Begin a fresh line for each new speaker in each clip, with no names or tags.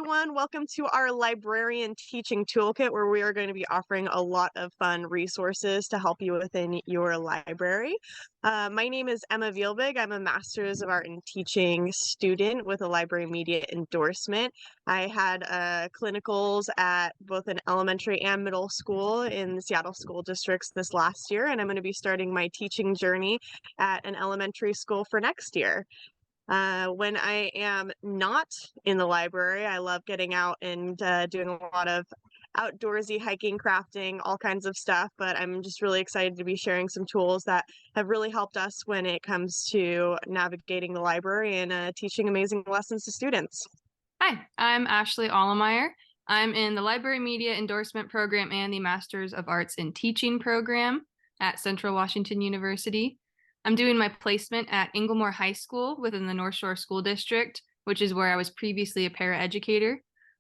everyone. Welcome to our librarian teaching toolkit, where we are going to be offering a lot of fun resources to help you within your library. My name is Emma Vielbig. I'm a Master's of Art in Teaching student with a library media endorsement. I had clinicals at both an elementary and middle school in the Seattle school districts this last year, and I'm going to be starting my teaching journey at an elementary school for next year. When I am not in the library, I love getting out and doing a lot of outdoorsy hiking, crafting, all kinds of stuff. But I'm just really excited to be sharing some tools that have really helped us when it comes to navigating the library and teaching amazing lessons to students.
Hi, I'm Ashley Allemeyer. I'm in the Library Media Endorsement Program and the Masters of Arts in Teaching program at Central Washington University. I'm doing my placement at Inglemoor High School within the North Shore School District, which is where I was previously a paraeducator.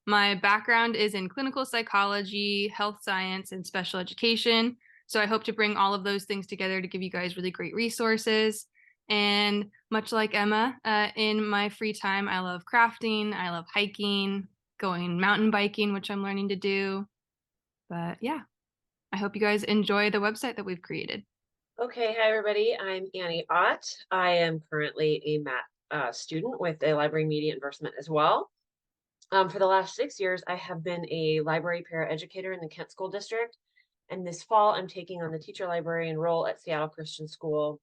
My background is in clinical psychology, health science, and special education. So I hope to bring all of those things together to give you guys really great resources. And much like Emma, in my free time, I love crafting, I love hiking, going mountain biking, which I'm learning to do. But yeah, I hope you guys enjoy the website that we've created.
Okay, hi everybody. I'm Annie Ott. I am currently a math student with a library media endorsement as well. For the last 6 years, I have been a library paraeducator in the Kent School District. And this fall, I'm taking on the teacher librarian role at Seattle Christian School.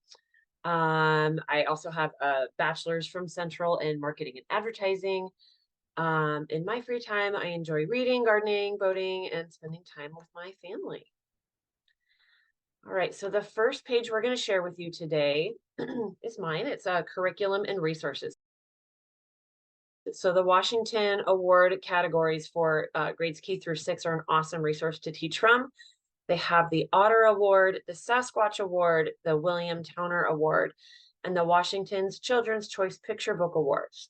I also have a bachelor's from Central in marketing and advertising. In my free time, I enjoy reading, gardening, boating, and spending time with my family. All right, so the first page we're going to share with you today is mine. It's a curriculum and resources. So the Washington Award categories for grades K through 6 are an awesome resource to teach from. They have the Otter Award, the Sasquatch Award, the William Towner Award, and the Washington's Children's Choice Picture Book Awards.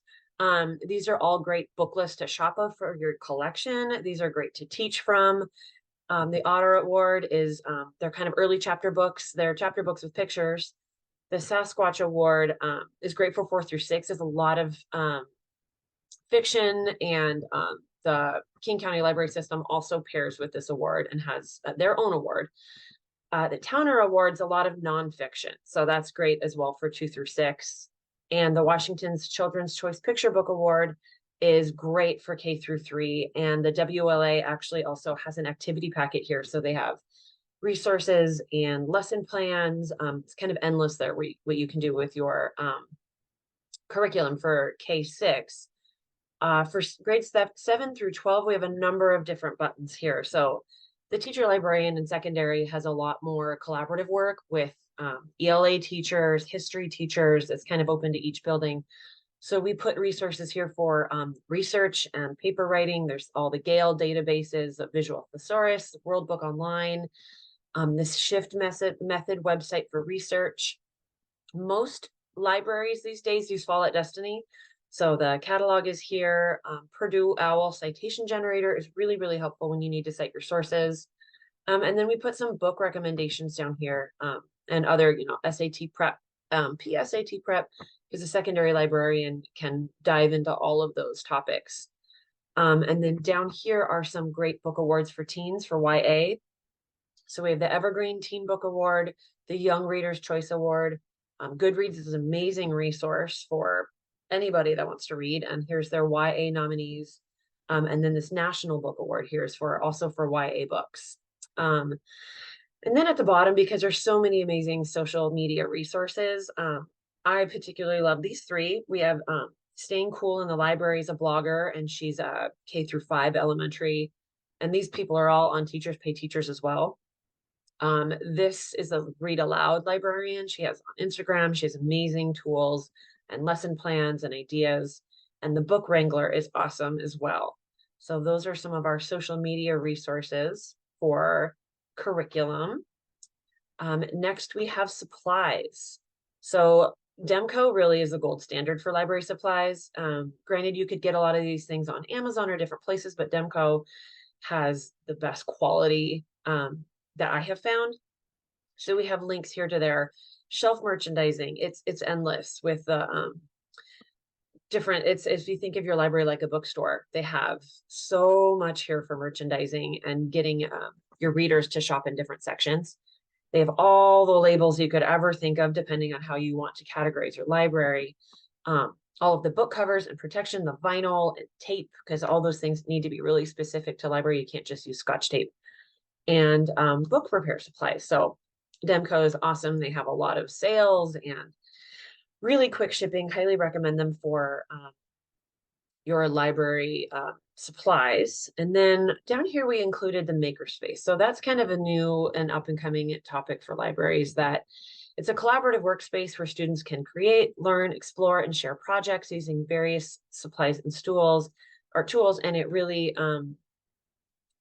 These are all great book lists to shop of for your collection. These are great to teach from. The Otter Award is, they're kind of early chapter books. They're chapter books with pictures. The Sasquatch Award is great for 4 through 6. There's a lot of fiction, and the King County Library System also pairs with this award and has their own award. The Towner Award's a lot of nonfiction, so that's great as well for 2 through 6. And the Washington's Children's Choice Picture Book Award is great for K through 3. And the WLA actually also has an activity packet here. So they have resources and lesson plans. It's kind of endless there, what you can do with your curriculum for K6. For grades 7 through 12, we have a number of different buttons here. So the teacher librarian in secondary has a lot more collaborative work with ELA teachers, history teachers. It's kind of open to each building. So we put resources here for research and paper writing. There's all the Gale databases, a visual thesaurus, World Book Online, this shift method website for research. Most libraries these days use Follett Destiny. So the catalog is here. Purdue OWL citation generator is really, really helpful when you need to cite your sources. And then we put some book recommendations down here, and other, SAT prep, PSAT prep, because a secondary librarian can dive into all of those topics. And then down here are some great book awards for teens for YA. So we have the Evergreen Teen Book Award, the Young Reader's Choice Award. Goodreads is an amazing resource for anybody that wants to read. And here's their YA nominees. And then this National Book Award here is also for YA books. And then at the bottom, because there's so many amazing social media resources, I particularly love these three. We have Staying Cool in the Library is a blogger, and she's a K through 5 elementary. And these people are all on Teachers Pay Teachers as well. This is a Read Aloud librarian. She has on Instagram. She has amazing tools and lesson plans and ideas. And the Book Wrangler is awesome as well. So those are some of our social media resources for curriculum. Next, we have supplies. So Demco really is the gold standard for library supplies. Granted, you could get a lot of these things on Amazon or different places, but Demco has the best quality that I have found. So we have links here to their shelf merchandising. It's endless with the different. It's, if you think of your library like a bookstore, they have so much here for merchandising and getting your readers to shop in different sections. They have all the labels you could ever think of, depending on how you want to categorize your library. All of the book covers and protection, the vinyl and tape, because all those things need to be really specific to library. You can't just use Scotch tape. And book repair supplies. So Demco is awesome. They have a lot of sales and really quick shipping. Highly recommend them for your library supplies. And then down here, we included the makerspace. So that's kind of a new and up and coming topic for libraries, that it's a collaborative workspace where students can create, learn, explore, and share projects using various supplies and tools. And it really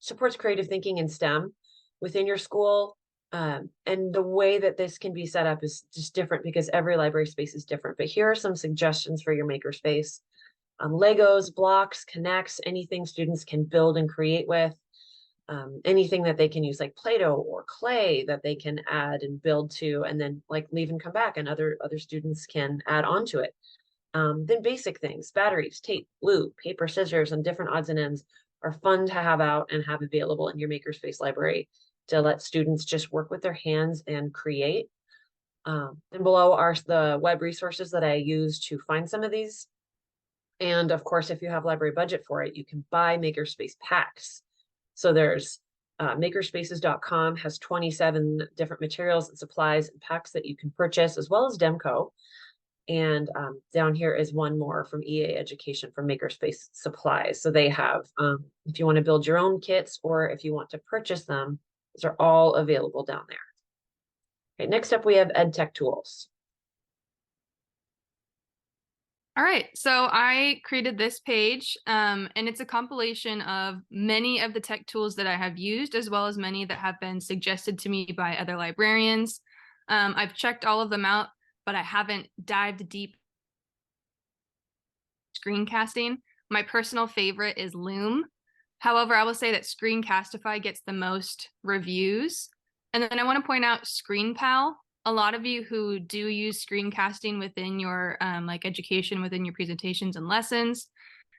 supports creative thinking in STEM within your school. And the way that this can be set up is just different because every library space is different. But here are some suggestions for your makerspace. Legos, blocks, connects, anything students can build and create with, anything that they can use like Play-Doh or clay that they can add and build to, and then like leave and come back and other students can add on to it. Then basic things, batteries, tape, glue, paper, scissors, and different odds and ends are fun to have out and have available in your makerspace library to let students just work with their hands and create. And below are the web resources that I use to find some of these. And of course, if you have library budget for it, you can buy makerspace packs. So there's makerspaces.com has 27 different materials and supplies and packs that you can purchase, as well as Demco. And down here is one more from EA Education for Makerspace Supplies. So they have, if you want to build your own kits or if you want to purchase them, these are all available down there. Okay, next up we have EdTech tools.
All right, so I created this page, and it's a compilation of many of the tech tools that I have used, as well as many that have been suggested to me by other librarians. I've checked all of them out, but I haven't dived deep. Screencasting. My personal favorite is Loom. However, I will say that Screencastify gets the most reviews. And then I want to point out ScreenPal. A lot of you who do use screencasting within your like education, within your presentations and lessons,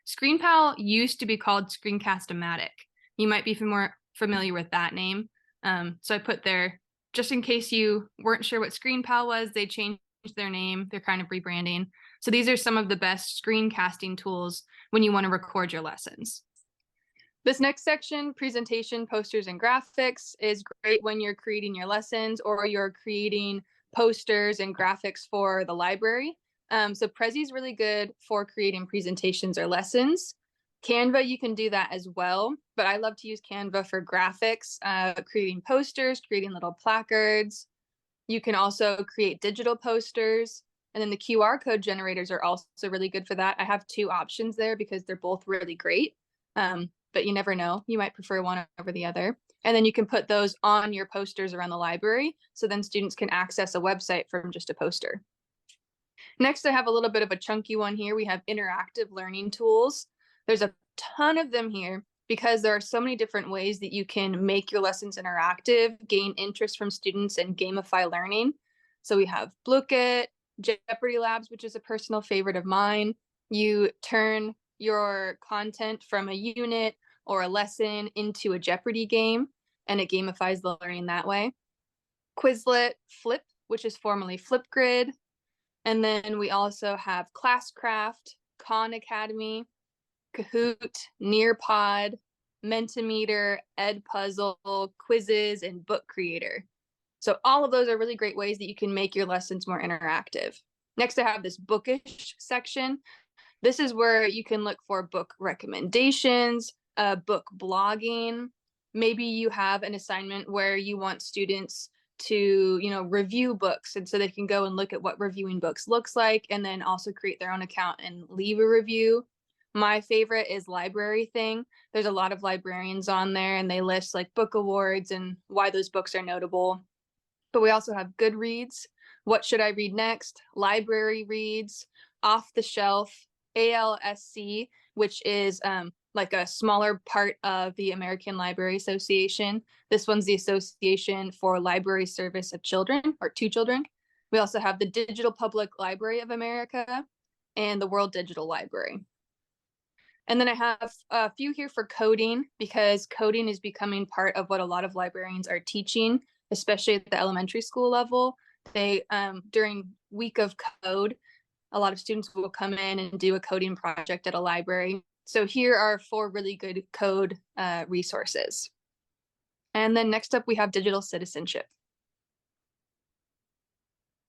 ScreenPal used to be called Screencast-O-Matic. You might be more familiar with that name. So I put there, just in case you weren't sure what ScreenPal was, they changed their name. They're kind of rebranding. So these are some of the best screencasting tools when you want to record your lessons. This next section, presentation, posters, and graphics, is great when you're creating your lessons or you're creating posters and graphics for the library. So Prezi is really good for creating presentations or lessons. Canva, you can do that as well, but I love to use Canva for graphics, creating posters, creating little placards. You can also create digital posters. And then the QR code generators are also really good for that. I have two options there because they're both really great. But you never know. You might prefer one over the other. And then you can put those on your posters around the library. So then students can access a website from just a poster. Next, I have a little bit of a chunky one here. We have interactive learning tools. There's a ton of them here because there are so many different ways that you can make your lessons interactive, gain interest from students, and gamify learning. So we have Toolkit, Jeopardy Labs, which is a personal favorite of mine. You turn your content from a unit or a lesson into a Jeopardy game, and it gamifies the learning that way. Quizlet, Flip, which is formerly Flipgrid. And then we also have Classcraft, Khan Academy, Kahoot, Nearpod, Mentimeter, Edpuzzle, Quizzes, and Book Creator. So all of those are really great ways that you can make your lessons more interactive. Next, I have this bookish section. This is where you can look for book recommendations, book blogging. Maybe you have an assignment where you want students to, review books, and so they can go and look at what reviewing books looks like, and then also create their own account and leave a review. My favorite is Library Thing. There's a lot of librarians on there, and they list like book awards and why those books are notable. But we also have Goodreads, What Should I Read Next, Library Reads, Off the Shelf, ALSC, which is like a smaller part of the American Library Association. This one's the Association for Library Service of Children, or to Children. We also have the Digital Public Library of America, and the World Digital Library. And then I have a few here for coding, because coding is becoming part of what a lot of librarians are teaching, especially at the elementary school level. They, during week of code, a lot of students will come in and do a coding project at a library. So here are 4 really good code resources. And then next up, we have digital citizenship.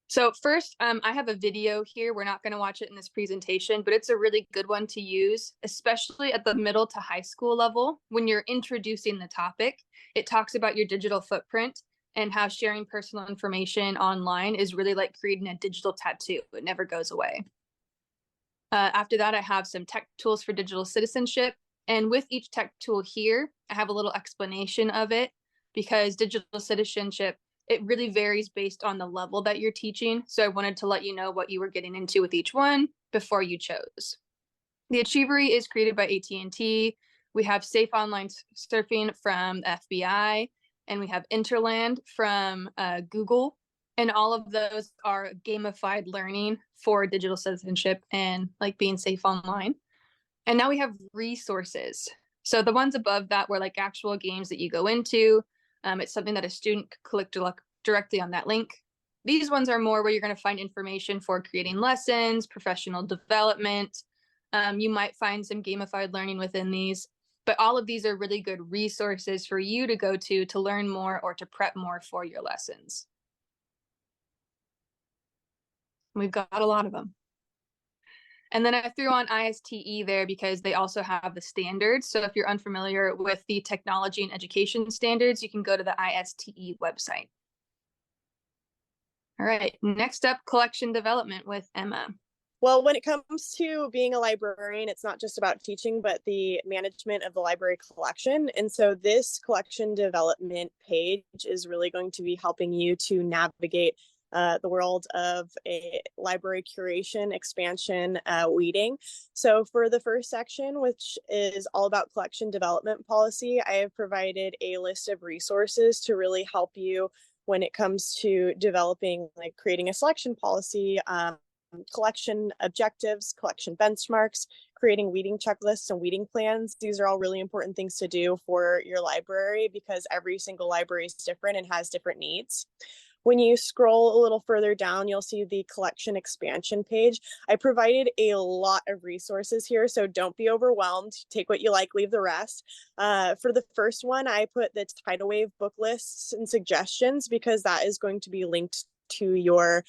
So first, I have a video here. We're not going to watch it in this presentation, but it's a really good one to use, especially at the middle to high school level. When you're introducing the topic, it talks about your digital footprint and how sharing personal information online is really like creating a digital tattoo. It never goes away. After that, I have some tech tools for digital citizenship. And with each tech tool here, I have a little explanation of it, because digital citizenship, it really varies based on the level that you're teaching. So I wanted to let you know what you were getting into with each one before you chose. The Achievery is created by AT&T. We have Safe Online Surfing from the FBI, and we have Interland from Google. And all of those are gamified learning for digital citizenship and like being safe online. And now we have resources. So the ones above that were like actual games that you go into. It's something that a student could click directly on that link. These ones are more where you're going to find information for creating lessons, professional development. You might find some gamified learning within these, but all of these are really good resources for you to go to learn more or to prep more for your lessons. We've got a lot of them. And then I threw on ISTE there because they also have the standards. So if you're unfamiliar with the technology and education standards, you can go to the ISTE website. All right, next up, collection development with Emma.
Well, when it comes to being a librarian, it's not just about teaching, but the management of the library collection. And so this collection development page is really going to be helping you to navigate the world of a library curation, expansion, weeding. So for the first section, which is all about collection development policy, I have provided a list of resources to really help you when it comes to developing, like creating a selection policy, collection objectives, collection benchmarks, creating weeding checklists and weeding plans. These are all really important things to do for your library because every single library is different and has different needs. When you scroll a little further down, you'll see the collection expansion page. I provided a lot of resources here, so don't be overwhelmed. Take what you like, leave the rest. For the first one, I put the tidal wave book lists and suggestions because that is going to be linked to your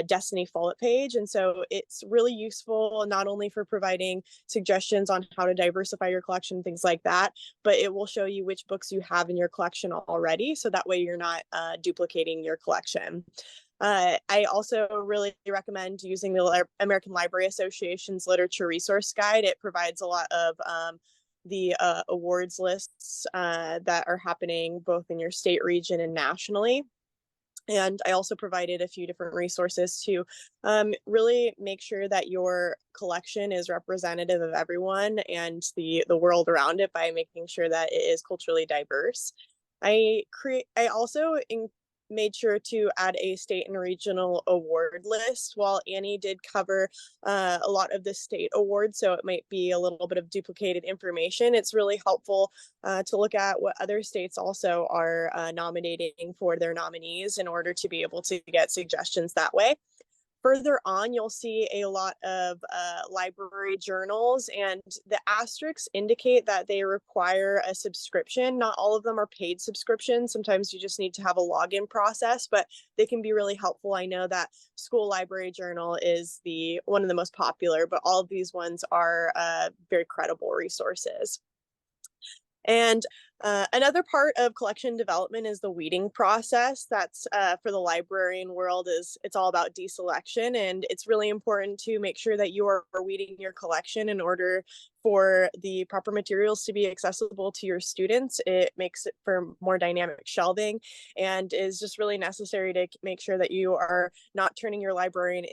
Destiny Follett page. And so it's really useful not only for providing suggestions on how to diversify your collection, things like that, but it will show you which books you have in your collection already. So that way you're not duplicating your collection. I also really recommend using the American Library Association's Literature Resource Guide. It provides a lot of the awards lists that are happening both in your state, region, and nationally. And I also provided a few different resources to really make sure that your collection is representative of everyone and the world around it by making sure that it is culturally diverse. I also made sure to add a state and regional award list. While Annie did cover a lot of the state awards, so it might be a little bit of duplicated information, it's really helpful to look at what other states also are nominating for their nominees in order to be able to get suggestions that way. Further on, you'll see a lot of library journals, and the asterisks indicate that they require a subscription. Not all of them are paid subscriptions. Sometimes you just need to have a login process, but they can be really helpful. I know that School Library Journal is one of the most popular, but all of these ones are very credible resources. And another part of collection development is the weeding process. That's for the librarian world, it's all about deselection, and it's really important to make sure that you are weeding your collection in order for the proper materials to be accessible to your students. It makes it for more dynamic shelving and is just really necessary to make sure that you are not turning your library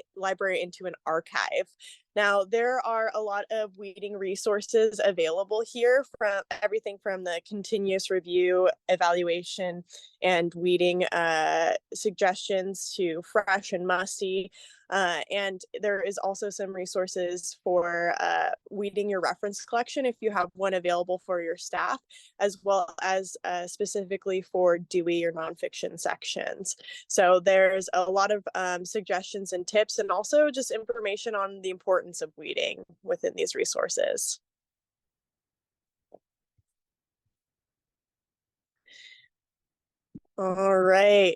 into an archive. Now, there are a lot of weeding resources available here, from everything from the continuous review, evaluation, and weeding suggestions to fresh and musty. And there is also some resources for weeding your reference collection if you have one available for your staff, as well as specifically for Dewey or nonfiction sections. So there's a lot of suggestions and tips, and also just information on the importance of weeding within these resources. All right.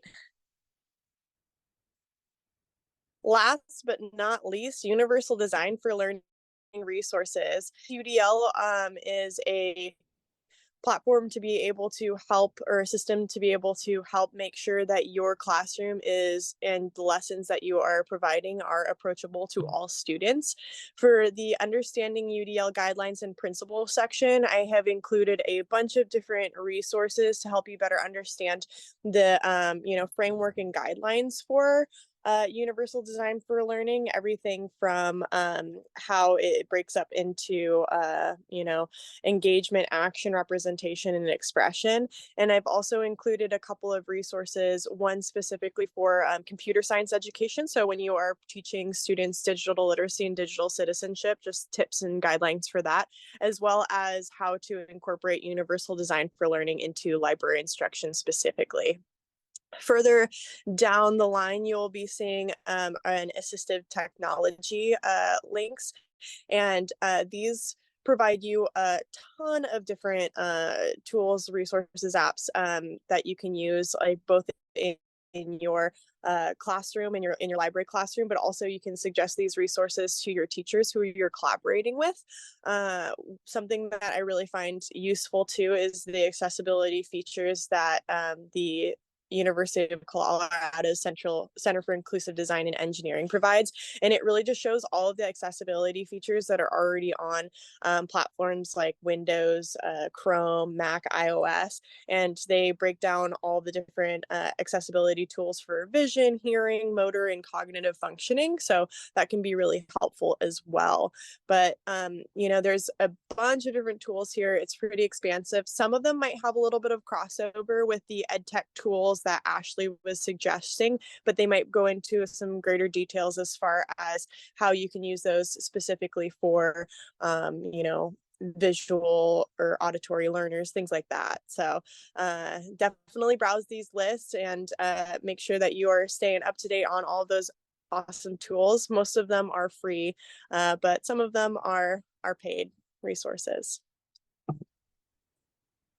Last but not least, universal design for learning resources. UDL is a platform to be able to help, or a system to be able to help make sure that your classroom is, and the lessons that you are providing are approachable to all students. For the understanding UDL guidelines and principles section, I have included a bunch of different resources to help you better understand the framework and guidelines for universal design for learning, everything from how it breaks up into engagement, action, representation, and expression. And I've also included a couple of resources, one specifically for computer science education. So when you are teaching students digital literacy and digital citizenship, just tips and guidelines for that, as well as how to incorporate universal design for learning into library instruction specifically. Further down the line, you'll be seeing an assistive technology links, and these provide you a ton of different tools, resources, apps that you can use, like both in your classroom, in your library classroom, but also you can suggest these resources to your teachers who you're collaborating with. Something that I really find useful too is the accessibility features that the University of Colorado's Center for Inclusive Design and Engineering provides. And it really just shows all of the accessibility features that are already on platforms like Windows, Chrome, Mac, iOS. And they break down all the different accessibility tools for vision, hearing, motor, and cognitive functioning. So that can be really helpful as well. But, there's a bunch of different tools here. It's pretty expansive. Some of them might have a little bit of crossover with the EdTech tools that Ashley was suggesting, but they might go into some greater details as far as how you can use those specifically for, visual or auditory learners, things like that. So definitely browse these lists and make sure that you are staying up to date on all those awesome tools. Most of them are free, but some of them are paid resources.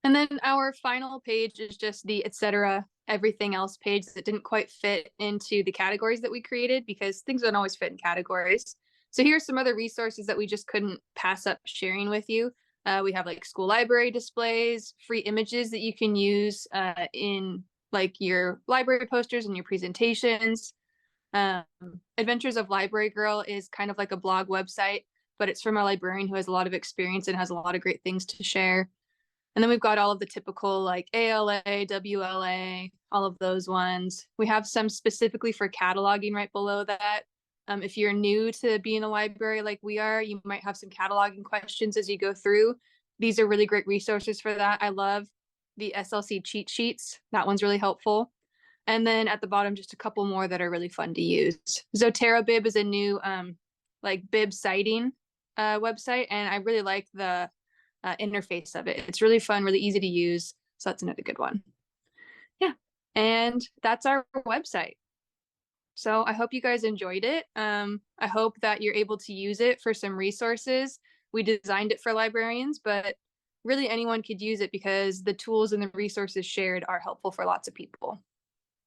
And then our final page is just the etc. everything else page that didn't quite fit into the categories that we created because things don't always fit in categories. So here's some other resources that we just couldn't pass up sharing with you. We have like school library displays, free images that you can use in like your library posters and your presentations. Adventures of Library Girl is kind of like a blog website, but it's from a librarian who has a lot of experience and has a lot of great things to share. And then we've got all of the typical like ALA, WLA, all of those ones. We have some specifically for cataloging right below that. If you're new to being a library like we are, you might have some cataloging questions as you go through. These are really great resources for that. I love the SLC cheat sheets. That one's really helpful. And then at the bottom, just a couple more that are really fun to use. Zotero Bib is a new like bib citing website, and I really like the interface of it. It's really fun, really easy to use. So that's another good one. Yeah. And that's our website. So I hope you guys enjoyed it. I hope that you're able to use it for some resources. We designed it for librarians, but really anyone could use it because the tools and the resources shared are helpful for lots of people.